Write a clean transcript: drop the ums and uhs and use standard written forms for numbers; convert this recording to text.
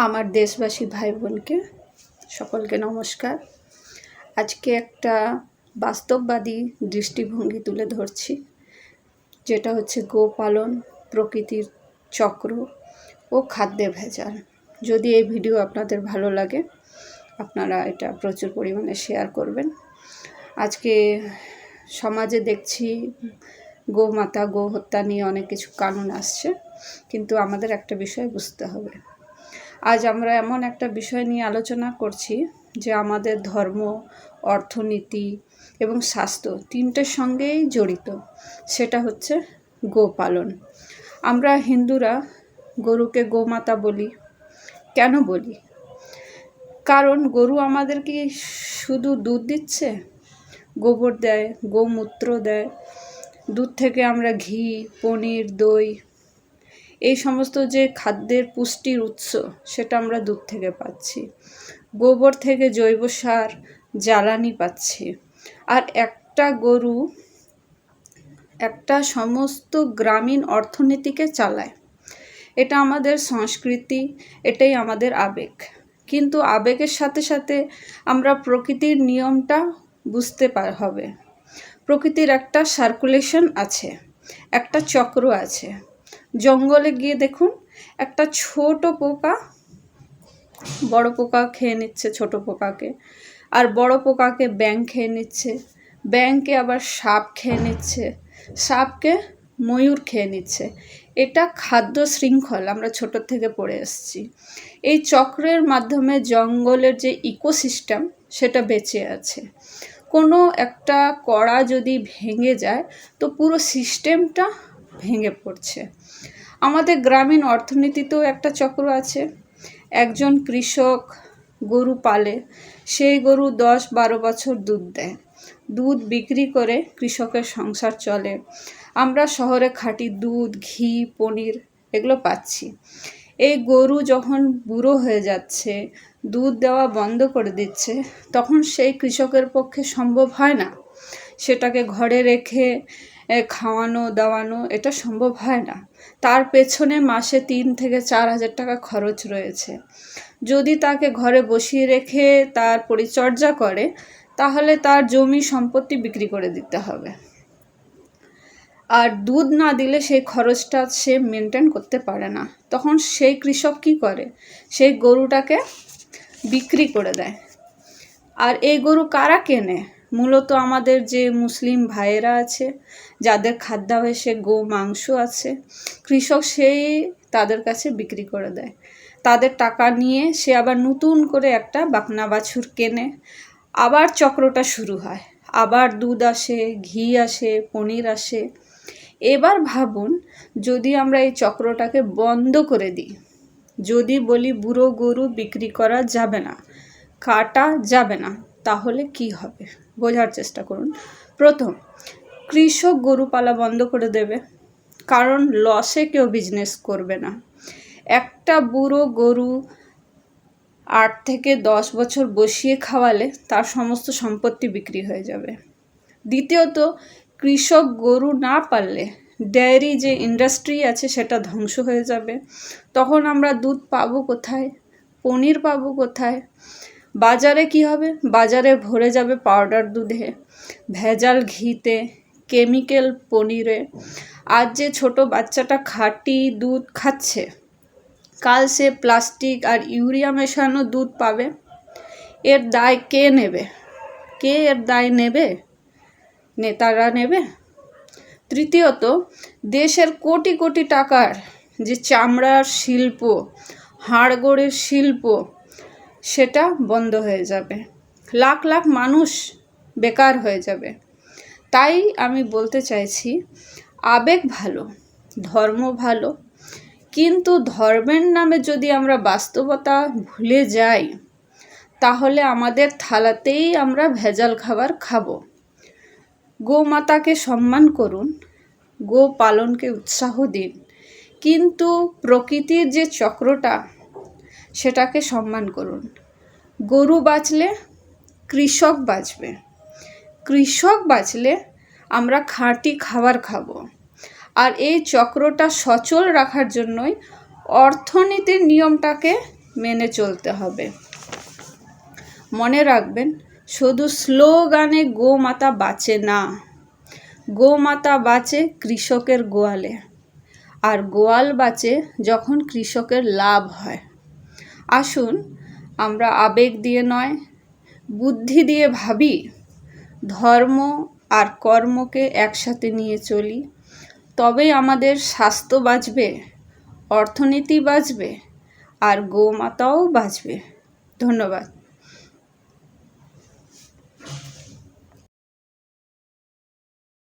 আমার দেশবাসী ভাই বোনকে সকলকে নমস্কার। আজকে একটা বাস্তববাদী দৃষ্টিভঙ্গি তুলে ধরছি, যেটা হচ্ছে গোপালন, প্রকৃতির চক্র ও খাদ্যে ভেজাল। যদি এই ভিডিও আপনাদের ভালো লাগে, আপনারা এটা প্রচুর পরিমাণে শেয়ার করবেন। আজকে সমাজে দেখছি গোমাতা, গো হত্যা নিয়ে অনেক কিছু কানুন আসছে, কিন্তু আমাদের একটা বিষয় বুঝতে হবে। আজ আমরা এমন একটা বিষয় নিয়ে আলোচনা করছি যে আমাদের ধর্ম, অর্থনীতি এবং স্বাস্থ্য তিনটের সঙ্গেই জড়িত। সেটা হচ্ছে গোপালন। আমরা হিন্দুরা গরুকে গোমাতা বলি। কেন বলি? কারণ গরু আমাদের কি শুধু দুধ দিচ্ছে? গোবর দেয়, গোমূত্র দেয়, দুধ থেকে আমরা ঘি, পনির, দই, এই সমস্ত যে খাদ্যের পুষ্টির উৎস, সেটা আমরা দুধ থেকে পাচ্ছি। গোবর থেকে জৈব সার, জ্বালানি পাচ্ছি। আর একটা গরু একটা সমস্ত গ্রামীণ অর্থনীতিকে চালায়। এটা আমাদের সংস্কৃতি, এটাই আমাদের আবেগ। কিন্তু আবেগের সাথে সাথে আমরা প্রকৃতির নিয়মটা বুঝতে হবে। প্রকৃতির একটা সার্কুলেশন আছে, একটা চক্র আছে। জঙ্গলে গিয়ে দেখুন, একটা ছোট পোকা বড় পোকা খেয়ে নিচ্ছে ছোট পোকাকে, আর বড় পোকাকে ব্যাঙ খেয়ে নিচ্ছে, ব্যাঙকে আবার সাপ খেয়ে নিচ্ছে, সাপকে ময়ূর খেয়ে নিচ্ছে। এটা খাদ্য শৃঙ্খল, আমরা ছোট থেকে পড়ে এসেছি। এই চক্রের মাধ্যমে জঙ্গলের যে ইকোসিস্টেম, সেটা বেঁচে আছে। কোনো একটা কড়া যদি ভেঙে যায়, তো পুরো সিস্টেমটা ভেঙে পড়ছে। আমাদের গ্রামীণ অর্থনীতিতেও একটা চক্র আছে। একজন কৃষক গরু পালে, সেই গরু 10-12 বছর দুধ দেয়। দুধ বিক্রি করে কৃষকের সংসার চলে। আমরা শহরে খাঁটি দুধ, ঘি, পনির এগুলো পাচ্ছি। এই গরু যখন বুড়ো হয়ে যাচ্ছে, দুধ দেওয়া বন্ধ করে দিচ্ছে, তখন সেই কৃষকের পক্ষে সম্ভব হয় না। সেটাকে ঘরে রেখে খাওয়ানো দাওয়ানো, এটা সম্ভব হয় না। তার পেছনে মাসে 3 থেকে 4 হাজার টাকা খরচ রয়েছে। যদি তাকে ঘরে বসিয়ে রেখে তার পরিচর্যা করে, তাহলে তার জমি সম্পত্তি বিক্রি করে দিতে হবে। আর দুধ না দিলে সেই খরচটা সে মেনটেন করতে পারে না। তখন সেই কৃষক কি করে? সেই গরুটাকে বিক্রি করে দেয়। আর এই গরু কারা কেনে? মূলত আমাদের যে মুসলিম ভাইয়েরা আছে, যাদের খাদ্যাভ্যাসে গো মাংস আছে, কৃষক সেই তাদের কাছে বিক্রি করে দেয়। তাদের টাকা নিয়ে সে আবার নতুন করে একটা বাকনা বাছুর কেনে। আবার চক্রটা শুরু হয়, আবার দুধ আসে, ঘি আসে, পনির আসে। এবার ভাবুন, যদি আমরা এই চক্রটাকে বন্ধ করে দিই, যদি বলি বুড়ো গরু বিক্রি করা যাবে না, কাটা যাবে না, তাহলে কি হবে? বোঝার চেষ্টা করুন। প্রথম, কৃষক গরু পালা বন্ধ করে দেবে, কারণ লসে কেউ বিজনেস করবে না। একটা বুড়ো গরু 8 থেকে 10 বছর বসিয়ে খাওয়ালে তার সমস্ত সম্পত্তি বিক্রি হয়ে যাবে। দ্বিতীয়ত, কৃষক গরু না পাললে ডেয়ারি যে ইন্ডাস্ট্রি আছে, সেটা ধ্বংস হয়ে যাবে। তখন আমরা দুধ পাবো কোথায়? পনির পাবো কোথায়? বাজারে কি হবে? বাজারে ভরে যাবে পাউডার দুধে, ভেজাল ঘিতে, কেমিক্যাল পনিরে। আজ যে ছোট বাচ্চাটা খাঁটি দুধ খাচ্ছে, কাল সে প্লাস্টিক আর ইউরিয়া মেশানো দুধ পাবে। এর দায় কে নেবে? কে এর দায় নেবে? নেতারা নেবে। তৃতীয়ত, দেশের কোটি কোটি টাকার যে চামড়ার শিল্প, হাড়গোড়ের শিল্প, সেটা বন্ধ হয়ে যাবে। লাখ লাখ মানুষ বেকার হয়ে যাবে। তাই আমি বলতে চাইছি, আবেগ ভালো, ধর্ম ভালো, কিন্তু ধর্মের নামে যদি আমরা বাস্তবতা ভুলে যাই, তাহলে আমাদের থালাতেই আমরা ভেজাল খাবার খাবো। গোমাতাকে সম্মান করুন, গো পালনকে উৎসাহ দিন, কিন্তু প্রকৃতির যে চক্রটা, সেটাকে সম্মান করুন। গরু বাঁচলে কৃষক বাঁচবে, কৃষক বাঁচলে আমরা খাঁটি খাবার খাবো। আর এই চক্রটা সচল রাখার জন্যই অর্থনীতির নিয়মটাকে মেনে চলতে হবে। মনে রাখবেন, শুধু স্লোগানে গোমাতা বাঁচে না, গোমাতা বাঁচে কৃষকের গোয়ালে, আর গোয়াল বাঁচে যখন কৃষকের লাভ হয়। আসুন আমরা আবেগ দিয়ে নয়, বুদ্ধি দিয়ে ভাবি, ধর্ম আর কর্মকে একসাথে নিয়ে চলি। তবেই আমাদের স্বাস্থ্য বাঁচবে, অর্থনীতি বাঁচবে, আর গোমাতাও বাঁচবে। ধন্যবাদ।